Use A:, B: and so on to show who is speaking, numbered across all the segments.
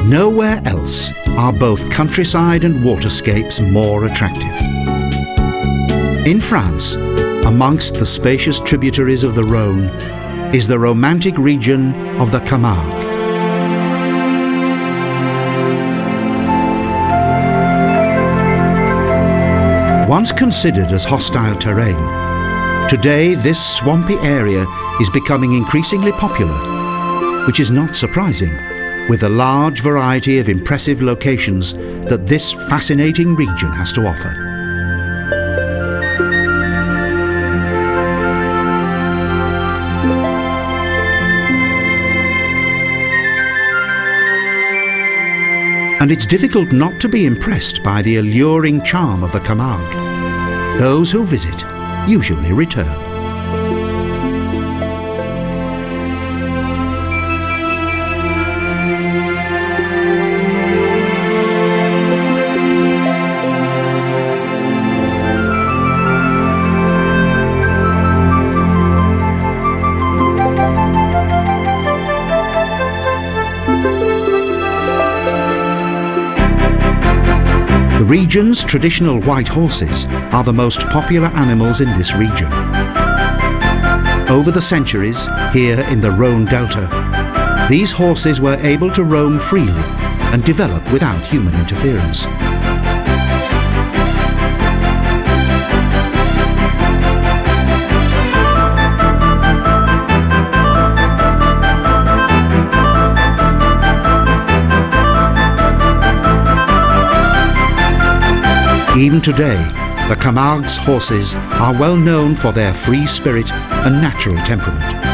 A: Nowhere else are both countryside and waterscapes more attractive. In France, amongst the spacious tributaries of the Rhone, is the romantic region of the Camargue. Once considered as hostile terrain, today this swampy area is becoming increasingly popular, which is not surprising, with the large variety of impressive locations that this fascinating region has to offer. And it's difficult not to be impressed by the alluring charm of the Camargue. Those who visit usually return. The region's traditional white horses are the most popular animals in this region. Over the centuries, here in the Rhone Delta, these horses were able to roam freely and develop without human interference. Even today, the Camargue's horses are well known for their free spirit and natural temperament.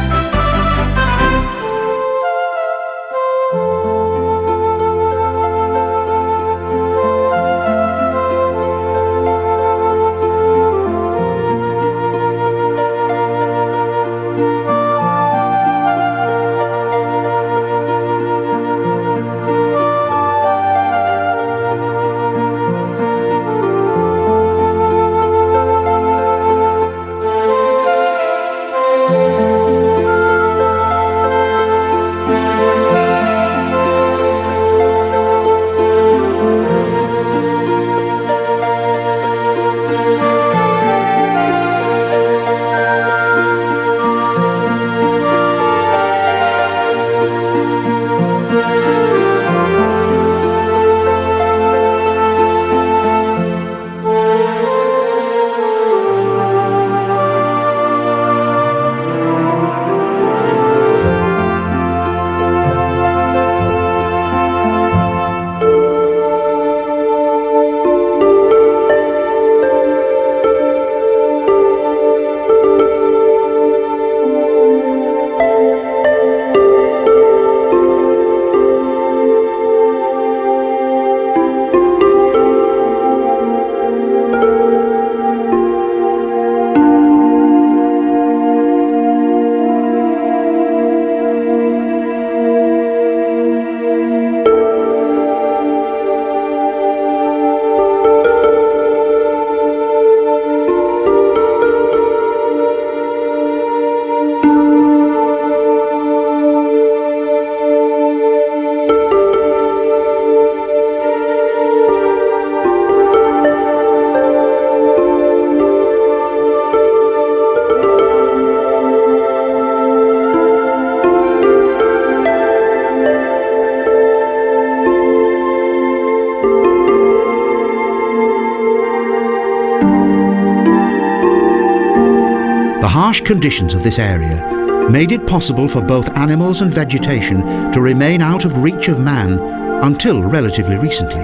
A: The harsh conditions of this area made it possible for both animals and vegetation to remain out of reach of man until relatively recently.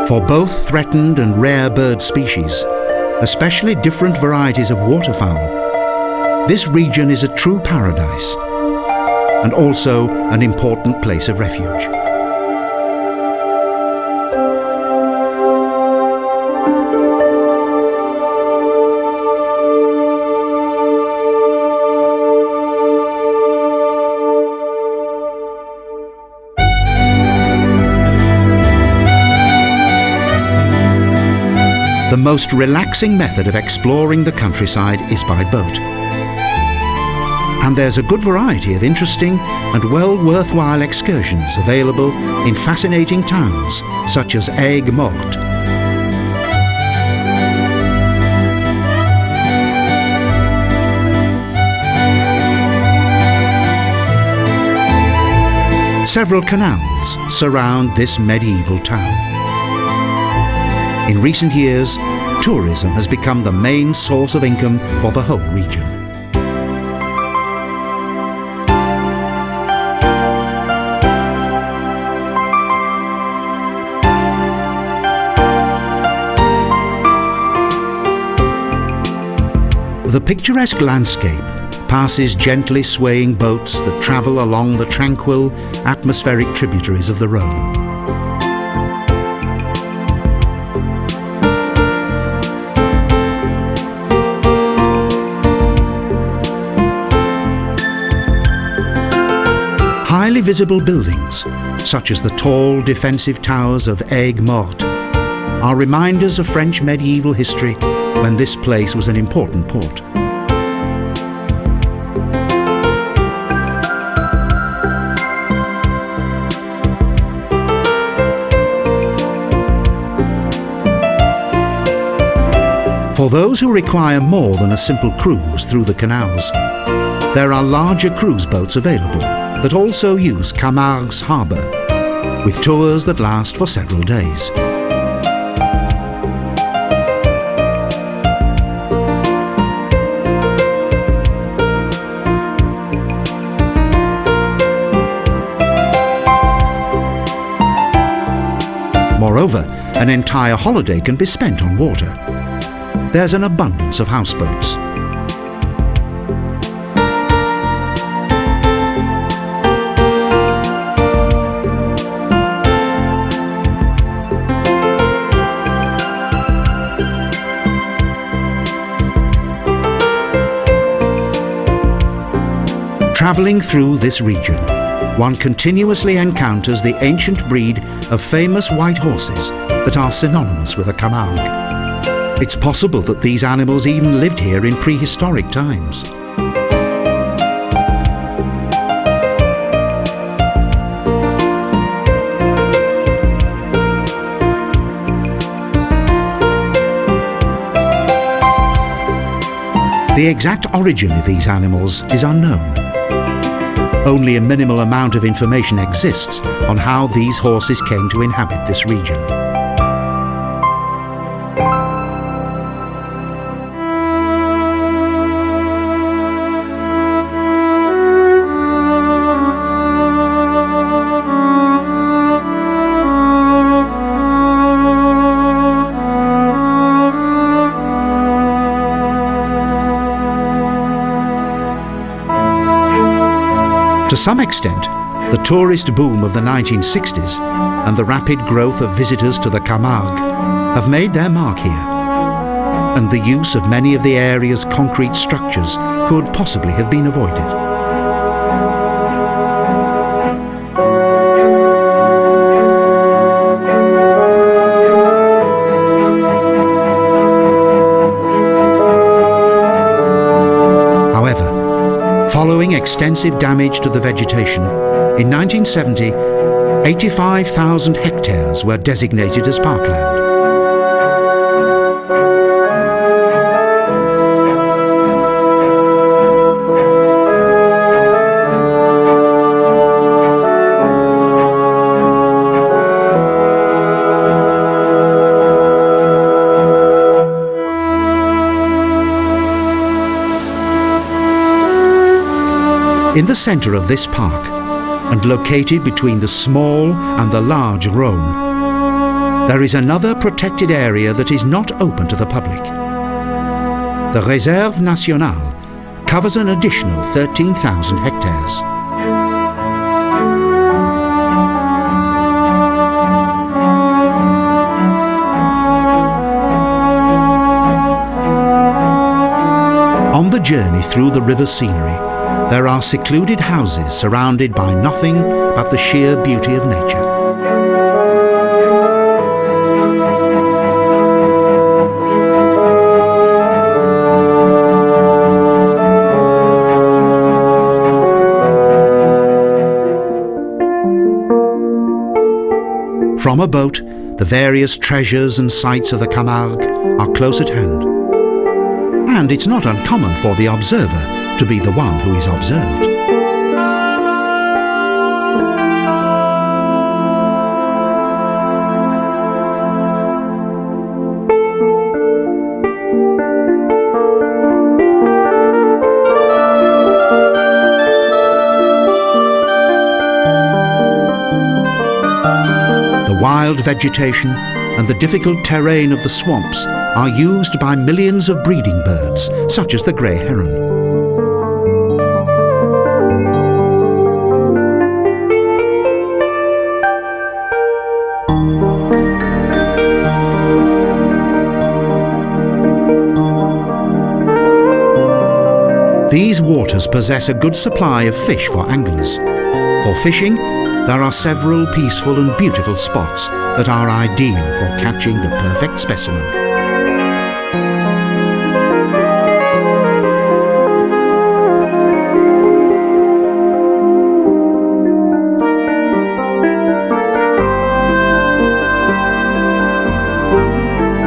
A: For both threatened and rare bird species, especially different varieties of waterfowl, this region is a true paradise and also an important place of refuge. The most relaxing method of exploring the countryside is by boat. And there's a good variety of interesting and well worthwhile excursions available in fascinating towns such as Aigues-Mortes. Several canals surround this medieval town. In recent years, tourism has become the main source of income for the whole region. The picturesque landscape passes gently swaying boats that travel along the tranquil, atmospheric tributaries of the Rhone. Highly visible buildings, such as the tall defensive towers of Aigues-Mortes, are reminders of French medieval history when this place was an important port. For those who require more than a simple cruise through the canals, there are larger cruise boats available that also use Camargue's harbour, with tours that last for several days. Moreover, an entire holiday can be spent on water. There's an abundance of houseboats. Travelling through this region, one continuously encounters the ancient breed of famous white horses that are synonymous with a Camargue. It's possible that these animals even lived here in prehistoric times. The exact origin of these animals is unknown. Only a minimal amount of information exists on how these horses came to inhabit this region. To some extent, the tourist boom of the 1960s and the rapid growth of visitors to the Camargue have made their mark here, and the use of many of the area's concrete structures could possibly have been avoided. Following extensive damage to the vegetation, in 1970, 85,000 hectares were designated as parkland. In the centre of this park, and located between the small and the large Rhone, there is another protected area that is not open to the public. The Réserve Nationale covers an additional 13,000 hectares. On the journey through the river scenery, there are secluded houses surrounded by nothing but the sheer beauty of nature. From a boat, the various treasures and sights of the Camargue are close at hand. And it's not uncommon for the observer to be the one who is observed. Wild vegetation and the difficult terrain of the swamps are used by millions of breeding birds, such as the grey heron. These waters possess a good supply of fish for anglers. For fishing, there are several peaceful and beautiful spots that are ideal for catching the perfect specimen.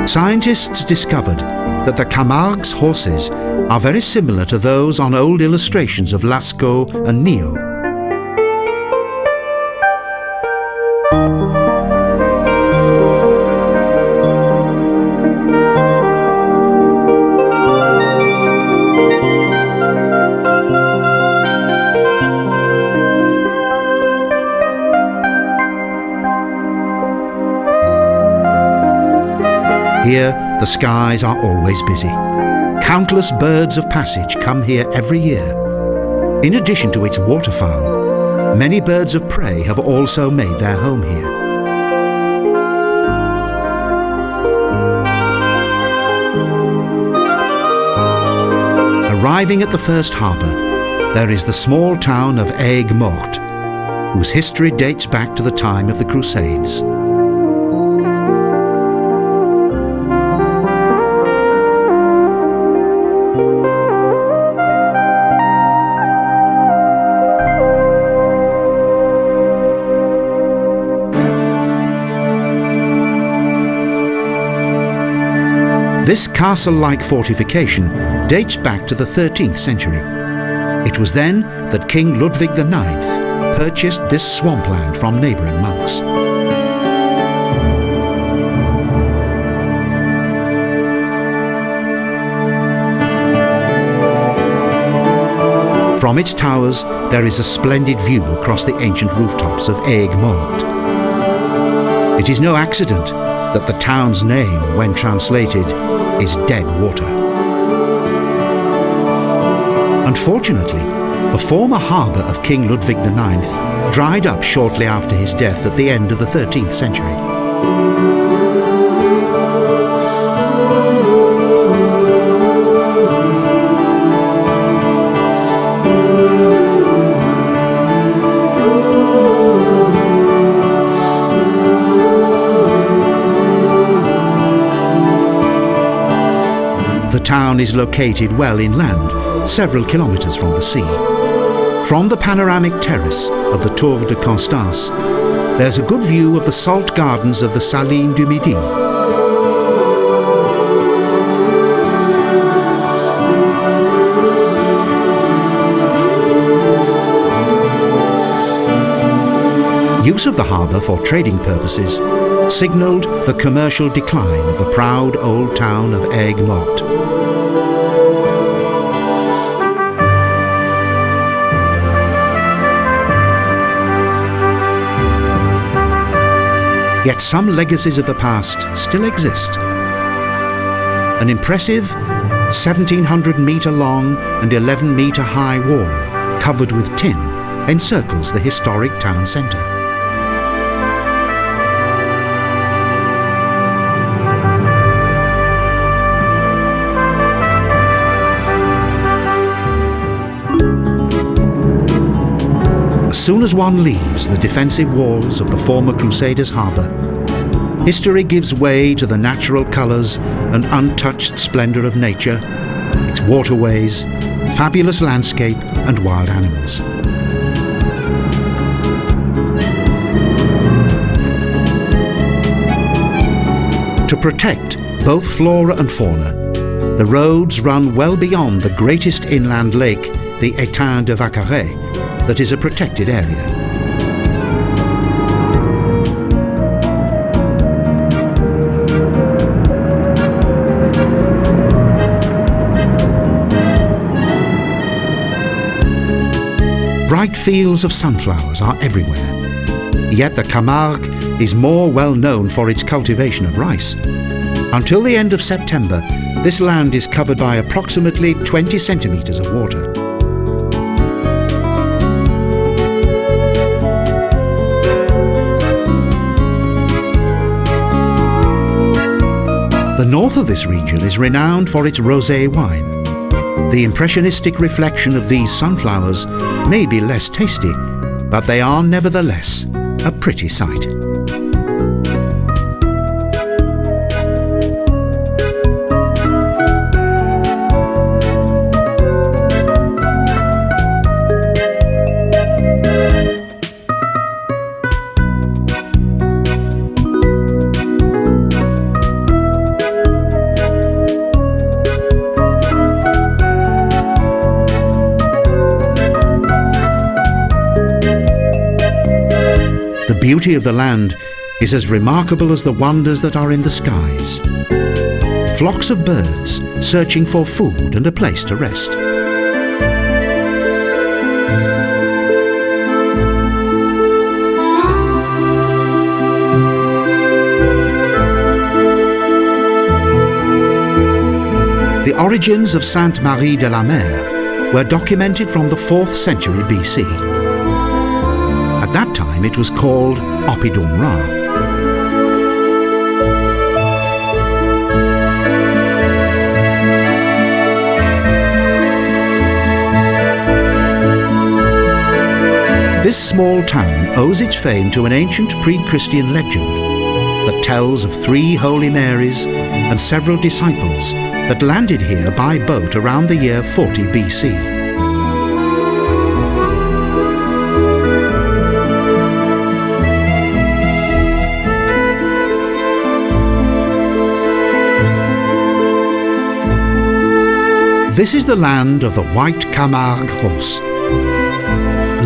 A: Scientists discovered that the Camargue's horses are very similar to those on old illustrations of Lascaux and Neo. Here, the skies are always busy. Countless birds of passage come here every year. In addition to its waterfowl, many birds of prey have also made their home here. Arriving at the first harbour, there is the small town of Aigues-Mortes, whose history dates back to the time of the Crusades. This castle-like fortification dates back to the 13th century. It was then that King Ludwig IX purchased this swampland from neighbouring monks. From its towers, there is a splendid view across the ancient rooftops of Aigues-Mortes. It is no accident that the town's name, when translated, is Dead Water. Unfortunately, the former harbour of King Ludwig IX dried up shortly after his death at the end of the 13th century. The town is located well inland, several kilometres from the sea. From the panoramic terrace of the Tour de Constance, there's a good view of the salt gardens of the Salines du Midi. Use of the harbour for trading purposes signalled the commercial decline of the proud old town of Aigues-Mortes. Yet some legacies of the past still exist. An impressive 1,700-metre long and 11-metre high wall covered with tin encircles the historic town centre. As soon as one leaves the defensive walls of the former Crusaders' harbour, history gives way to the natural colours and untouched splendour of nature, its waterways, fabulous landscape and wild animals. protect both flora and fauna, the roads run well beyond the greatest inland lake, the Étang de Vaccaret, that is a protected area. Bright fields of sunflowers are everywhere, yet the Camargue is more well known for its cultivation of rice. Until the end of September, this land is covered by approximately 20 centimetres of water. The north of this region is renowned for its rosé wine. The impressionistic reflection of these sunflowers may be less tasty, but they are nevertheless a pretty sight. The beauty of the land is as remarkable as the wonders that are in the skies. Flocks of birds searching for food and a place to rest. The origins of Saintes-Maries-De-La-Mer were documented from the 4th century BC. At that time it was called Oppidum Ra. This small town owes its fame to an ancient pre-Christian legend that tells of 3 Holy Marys and several disciples that landed here by boat around the year 40 BC. This is the land of the white Camargue horse.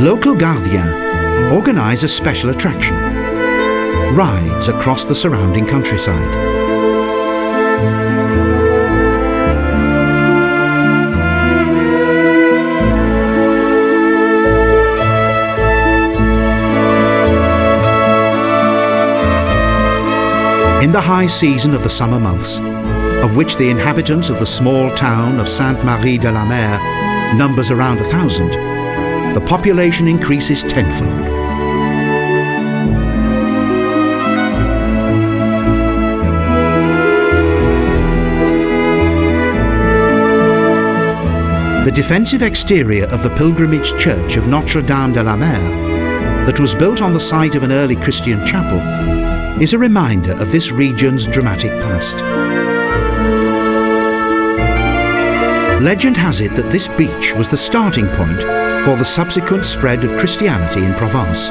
A: Local gardiens organise a special attraction: rides across the surrounding countryside. In the high season of the summer months, of which the inhabitants of the small town of Saintes-Maries-De-La-Mer numbers around 1,000, the population increases tenfold. The defensive exterior of the pilgrimage church of Notre-Dame-De-La-Mer, that was built on the site of an early Christian chapel, is a reminder of this region's dramatic past. Legend has it that this beach was the starting point for the subsequent spread of Christianity in Provence.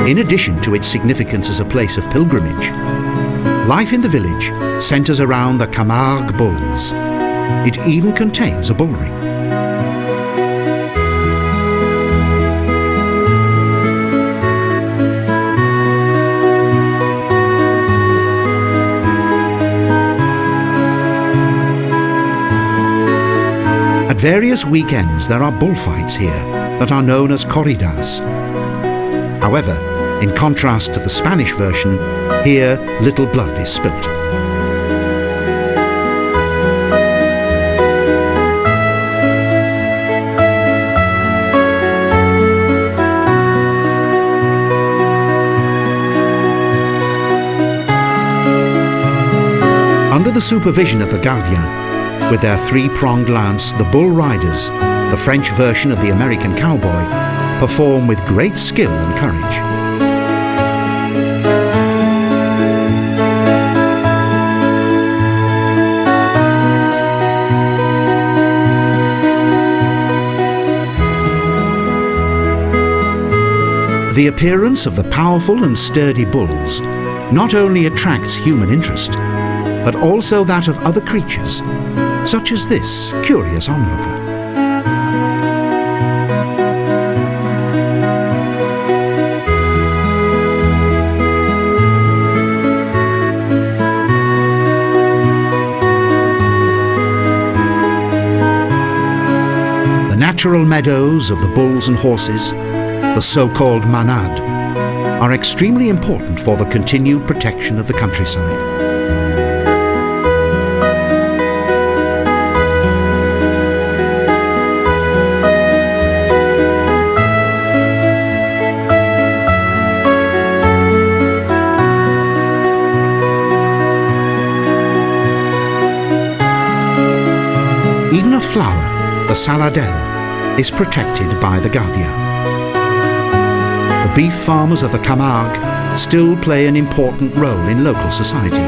A: In addition to its significance as a place of pilgrimage, life in the village centres around the Camargue bulls. It even contains a bullring. At various weekends there are bullfights here that are known as corridas. However, in contrast to the Spanish version, here little blood is spilt. Under the supervision of the gardien, with their 3-pronged lance, the bull riders, the French version of the American cowboy, perform with great skill and courage. The appearance of the powerful and sturdy bulls not only attracts human interest, but also that of other creatures, such as this curious onlooker. The natural meadows of the bulls and horses, the so-called manades, are extremely important for the continued protection of the countryside. Even a flower, the saladelle, is protected by the gardia. The beef farmers of the Camargue still play an important role in local society.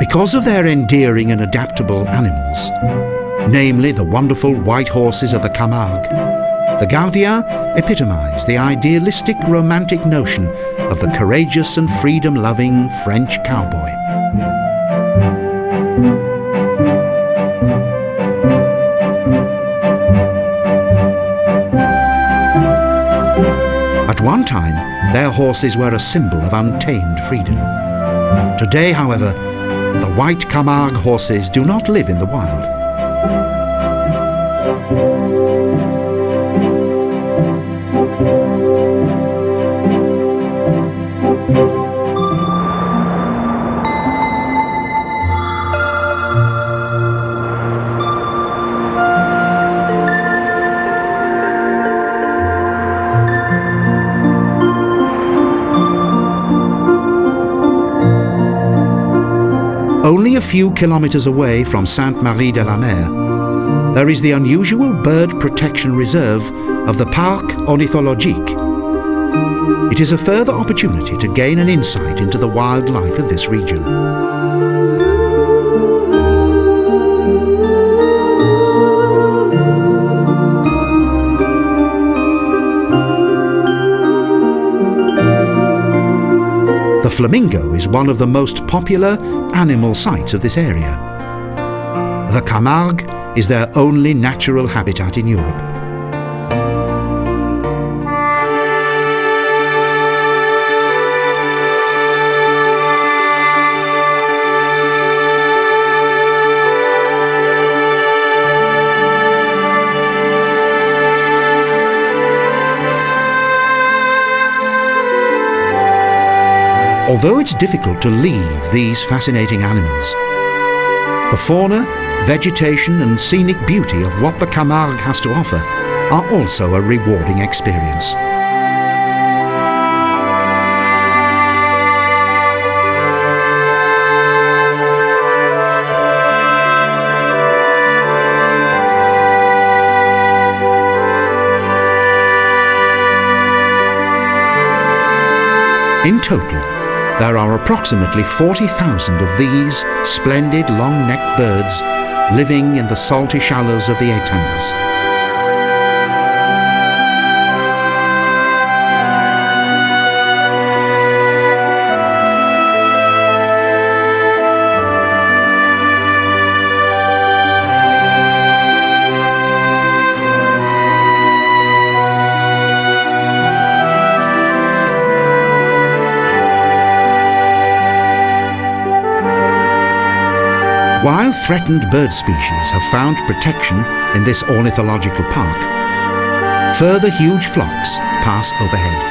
A: Because of their endearing and adaptable animals, namely the wonderful white horses of the Camargue, the gardiens epitomise the idealistic romantic notion of the courageous and freedom-loving French cowboy. At one time, their horses were a symbol of untamed freedom. Today, however, the white Camargue horses do not live in the wild. Only a few kilometers away from Saintes-Maries-De-La-Mer, there is the unusual bird protection reserve of the Parc Ornithologique. It is a further opportunity to gain an insight into the wildlife of this region. The flamingo is one of the most popular animal sights of this area. The Camargue is their only natural habitat in Europe. Although it's difficult to leave these fascinating animals, the fauna, vegetation and scenic beauty of what the Camargue has to offer are also a rewarding experience. In total, there are approximately 40,000 of these splendid long-necked birds living in the salty shallows of the étangs. While threatened bird species have found protection in this ornithological park, further huge flocks pass overhead.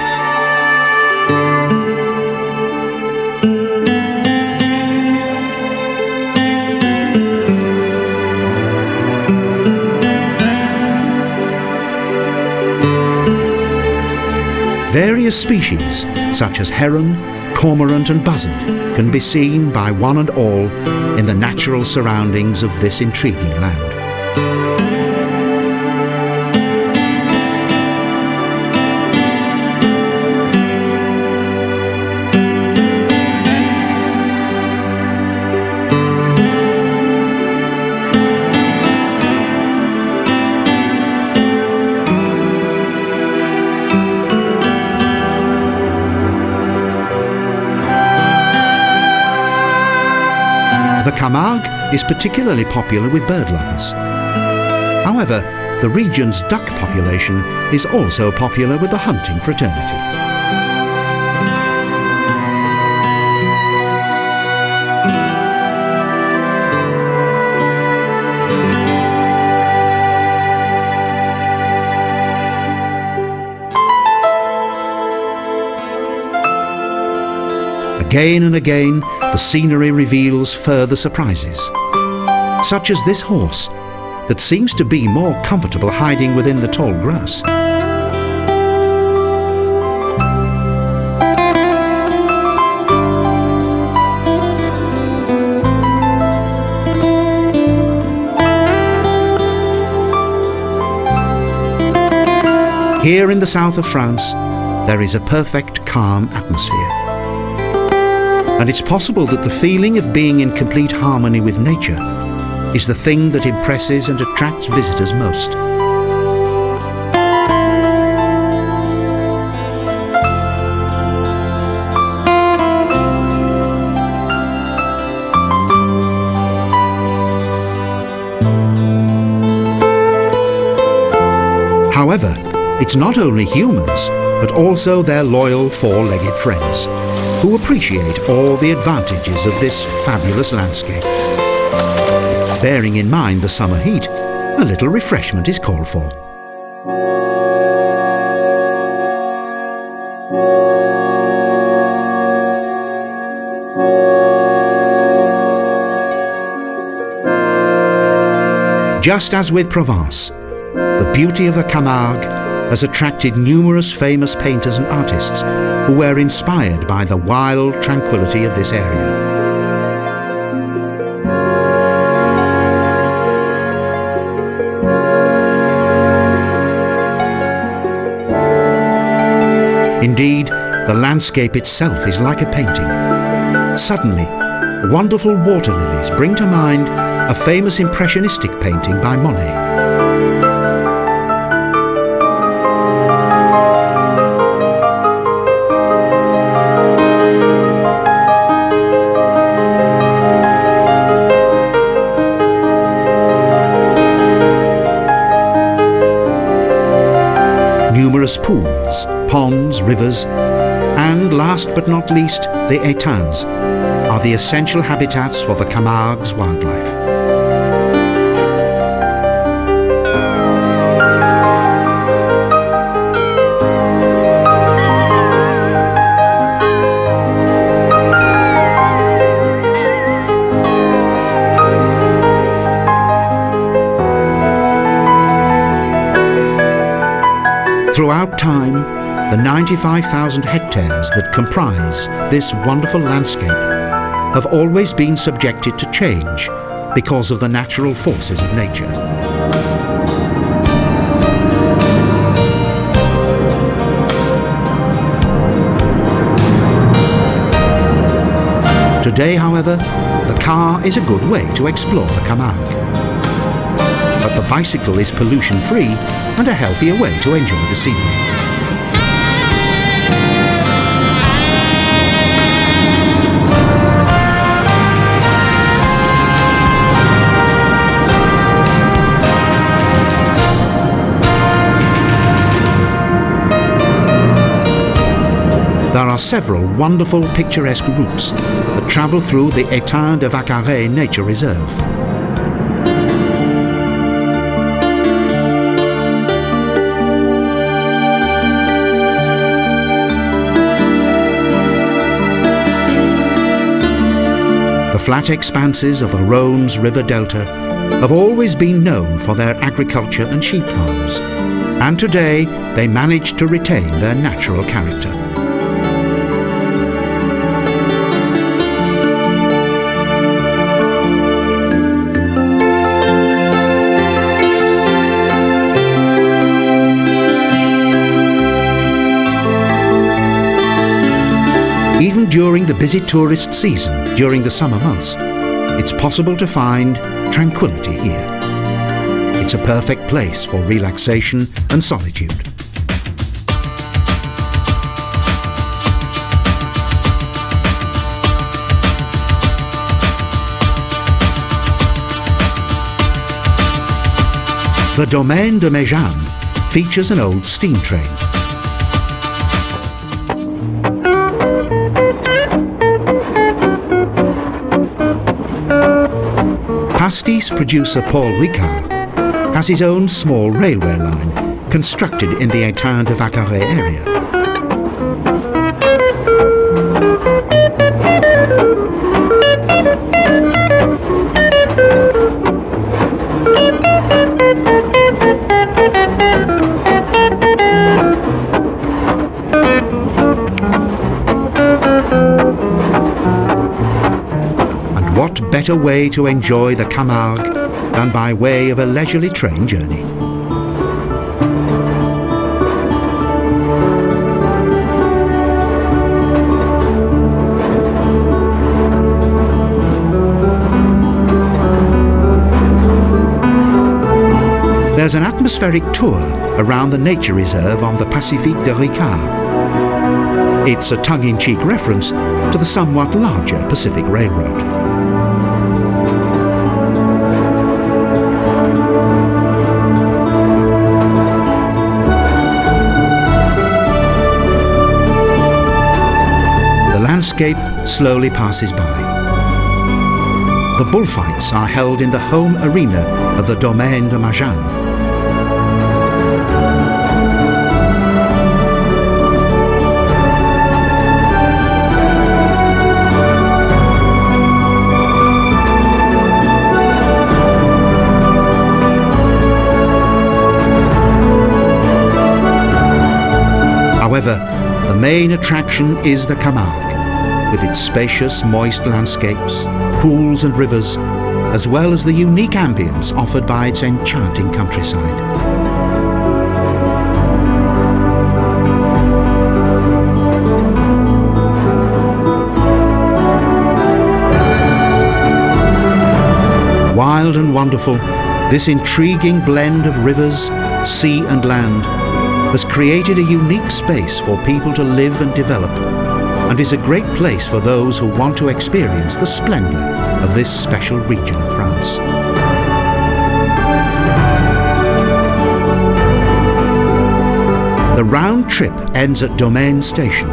A: Various species, such as heron, cormorant and buzzard, can be seen by one and all in the natural surroundings of this intriguing land. The Camargue is particularly popular with bird lovers. However, the region's duck population is also popular with the hunting fraternity. Again and again, the scenery reveals further surprises, such as this horse that seems to be more comfortable hiding within the tall grass. Here in the south of France, there is a perfect calm atmosphere. And it's possible that the feeling of being in complete harmony with nature is the thing that impresses and attracts visitors most. However, it's not only humans, but also their loyal four-legged friends, who appreciate all the advantages of this fabulous landscape. Bearing in mind the summer heat, a little refreshment is called for. Just as with Provence, the beauty of the Camargue has attracted numerous famous painters and artists who were inspired by the wild tranquility of this area. Indeed, the landscape itself is like a painting. Suddenly, wonderful water lilies bring to mind a famous impressionistic painting by Monet. Numerous pools, ponds, rivers, and last but not least, the étangs are the essential habitats for the Camargue's wildlife. Throughout time, the 95,000 hectares that comprise this wonderful landscape have always been subjected to change because of the natural forces of nature. Today, however, the car is a good way to explore the Camargue. But the bicycle is pollution-free and a healthier way to enjoy the scenery. There are several wonderful picturesque routes that travel through the Étang de Vaccaret Nature Reserve. The flat expanses of the Rhone's river delta have always been known for their agriculture and sheep farms, and today they manage to retain their natural character. Even during the busy tourist season, during the summer months, it's possible to find tranquility here. It's a perfect place for relaxation and solitude. The Domaine de Méjeanne features an old steam train. Pastis producer Paul Ricard has his own small railway line constructed in the Étain de Vaccaré area. And what better way to enjoy the Camargue than by way of a leisurely train journey? There's an atmospheric tour around the nature reserve on the Pacifique de Ricard. It's a tongue-in-cheek reference to the somewhat larger Pacific Railroad. The landscape slowly passes by. The bullfights are held in the home arena of the Domaine de Méjeanne. However, the main attraction is the Camargue, with its spacious, moist landscapes, pools and rivers, as well as the unique ambience offered by its enchanting countryside. Wild and wonderful, this intriguing blend of rivers, sea and land has created a unique space for people to live and develop, and is a great place for those who want to experience the splendour of this special region of France. The round trip ends at Domaine Station,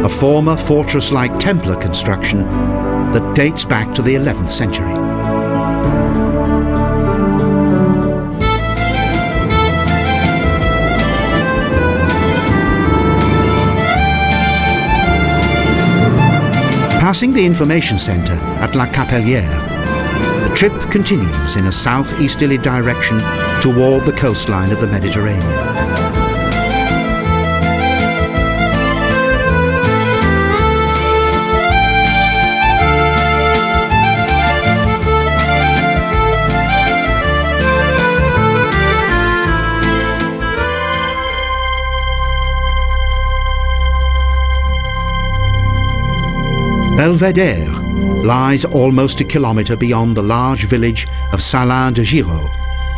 A: a former fortress-like Templar construction that dates back to the 11th century. Passing the information centre at La Capelière, the trip continues in a southeasterly direction toward the coastline of the Mediterranean. Belvedere lies almost a kilometre beyond the large village of Salins-de-Giraud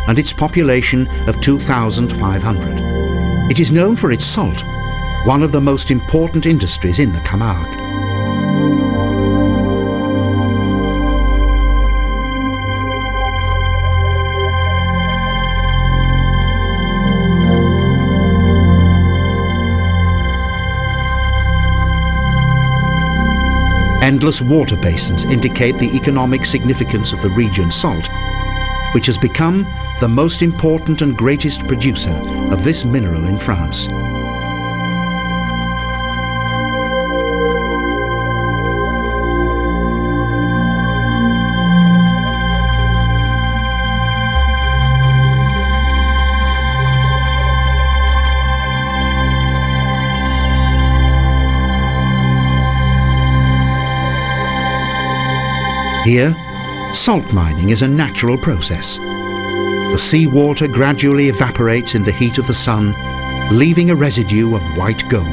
A: and its population of 2,500. It is known for its salt, one of the most important industries in the Camargue. Endless water basins indicate the economic significance of the region's salt, which has become the most important and greatest producer of this mineral in France. Here, salt mining is a natural process. The seawater gradually evaporates in the heat of the sun, leaving a residue of white gold.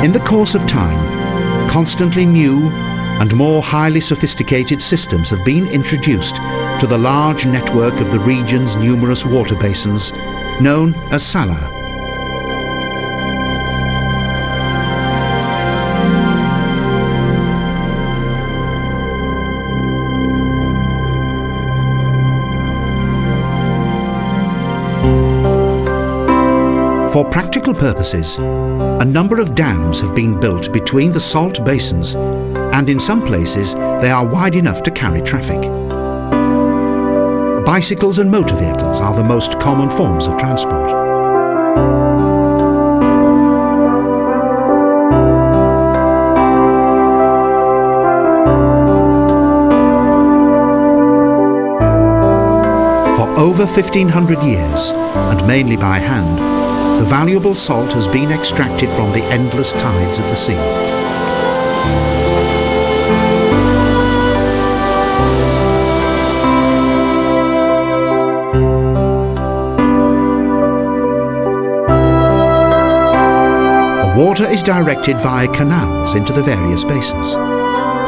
A: In the course of time, constantly new and more highly sophisticated systems have been introduced to the large network of the region's numerous water basins, known as salins. For practical purposes, a number of dams have been built between the salt basins, and in some places they are wide enough to carry traffic. Bicycles and motor vehicles are the most common forms of transport. For over 1,500 years, and mainly by hand, the valuable salt has been extracted from the endless tides of the sea. The water is directed via canals into the various basins.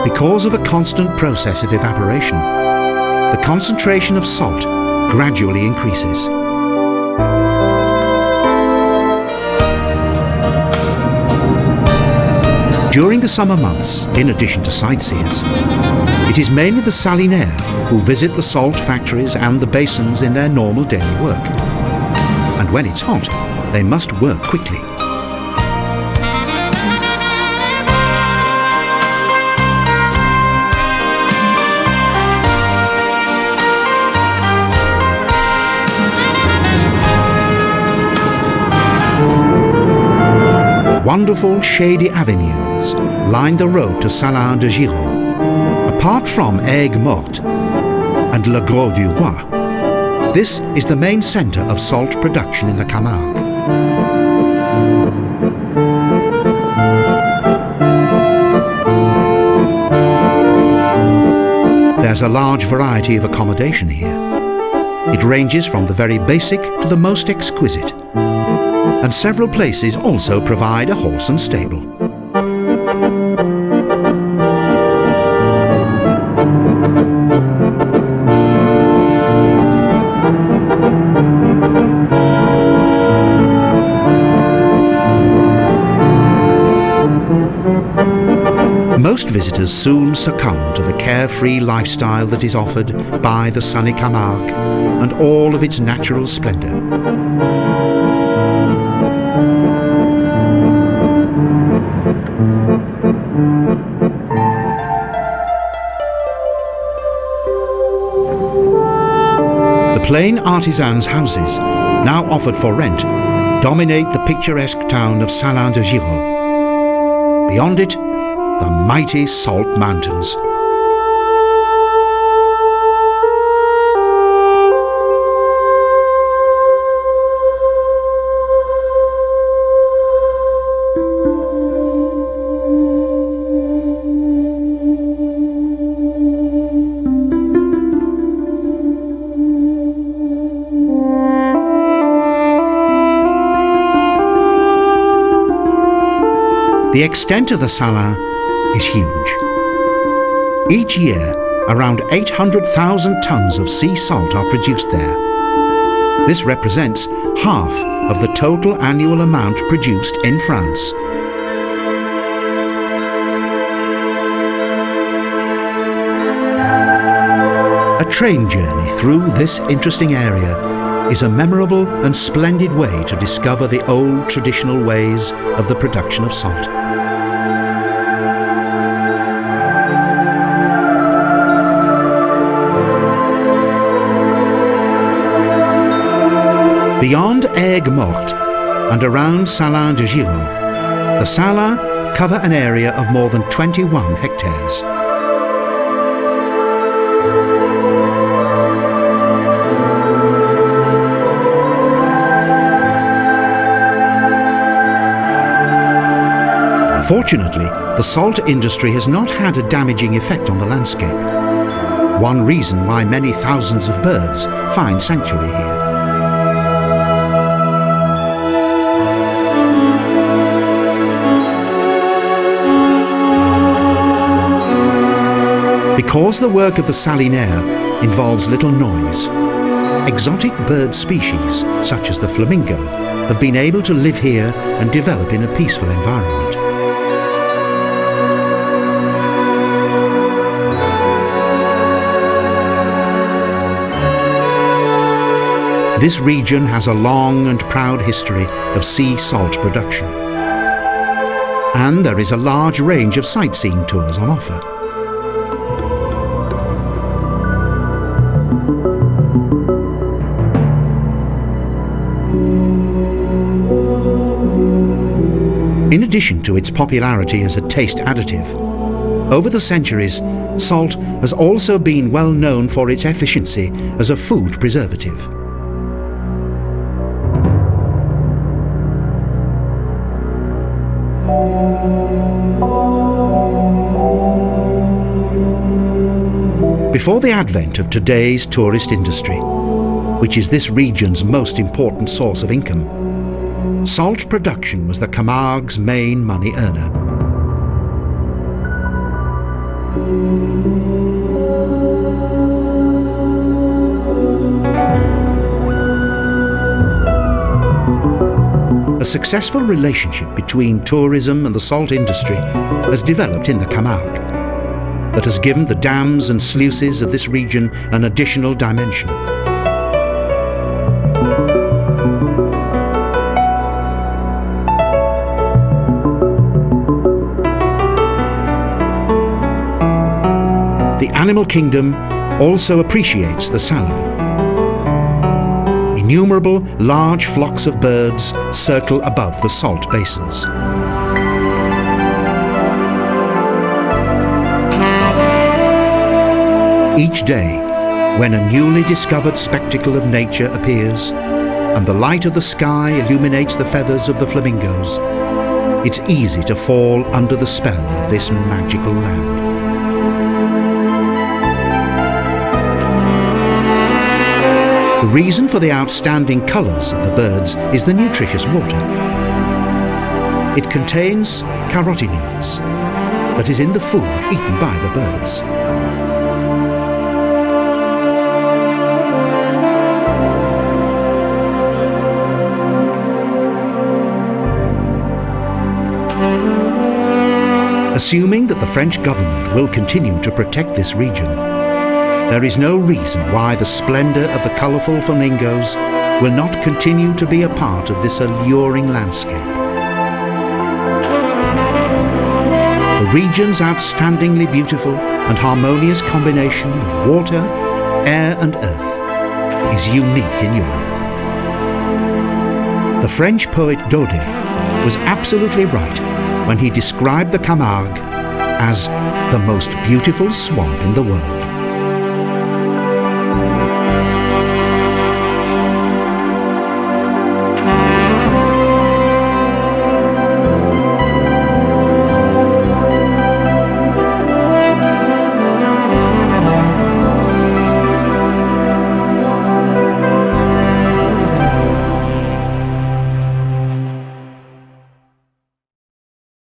A: Because of a constant process of evaporation, the concentration of salt gradually increases. During the summer months, in addition to sightseers, it is mainly the salinaires who visit the salt factories and the basins in their normal daily work. And when it's hot, they must work quickly. Wonderful shady avenues line the road to Salins-de-Giraud. Apart from Aigues-Mortes and Le Gros du Roi, this is the main centre of salt production in the Camargue. There's a large variety of accommodation here. It ranges from the very basic to the most exquisite. And several places also provide a horse and stable. Most visitors soon succumb to the carefree lifestyle that is offered by the sunny Camargue and all of its natural splendour. The plain artisans' houses, now offered for rent, dominate the picturesque town of Salins-de-Giraud. Beyond it, the mighty salt mountains. The extent of the Salins is huge. Each year, around 800,000 tons of sea salt are produced there. This represents half of the total annual amount produced in France. A train journey through this interesting area is a memorable and splendid way to discover the old traditional ways of the production of salt. Beyond Aigues-Mortes and around Salins-de-Giraud, the Salins cover an area of more than 21 hectares. Fortunately, the salt industry has not had a damaging effect on the landscape. One reason why many thousands of birds find sanctuary here. Because the work of the salinaires involves little noise, exotic bird species, such as the flamingo, have been able to live here and develop in a peaceful environment. This region has a long and proud history of sea salt production. And there is a large range of sightseeing tours on offer. In addition to its popularity as a taste additive, over the centuries, salt has also been well known for its efficiency as a food preservative. Before the advent of today's tourist industry, which is this region's most important source of income, salt production was the Camargue's main money earner. A successful relationship between tourism and the salt industry has developed in the Camargue, that has given the dams and sluices of this region an additional dimension. The animal kingdom also appreciates the salmon. Innumerable large flocks of birds circle above the salt basins. Each day, when a newly discovered spectacle of nature appears, and the light of the sky illuminates the feathers of the flamingos, it's easy to fall under the spell of this magical land. The reason for the outstanding colours of the birds is the nutritious water. It contains carotenoids that is in the food eaten by the birds. Assuming that the French government will continue to protect this region, there is no reason why the splendour of the colourful flamingos will not continue to be a part of this alluring landscape. The region's outstandingly beautiful and harmonious combination of water, air and earth is unique in Europe. The French poet Daudet was absolutely right when he described the Camargue as the most beautiful swamp in the world.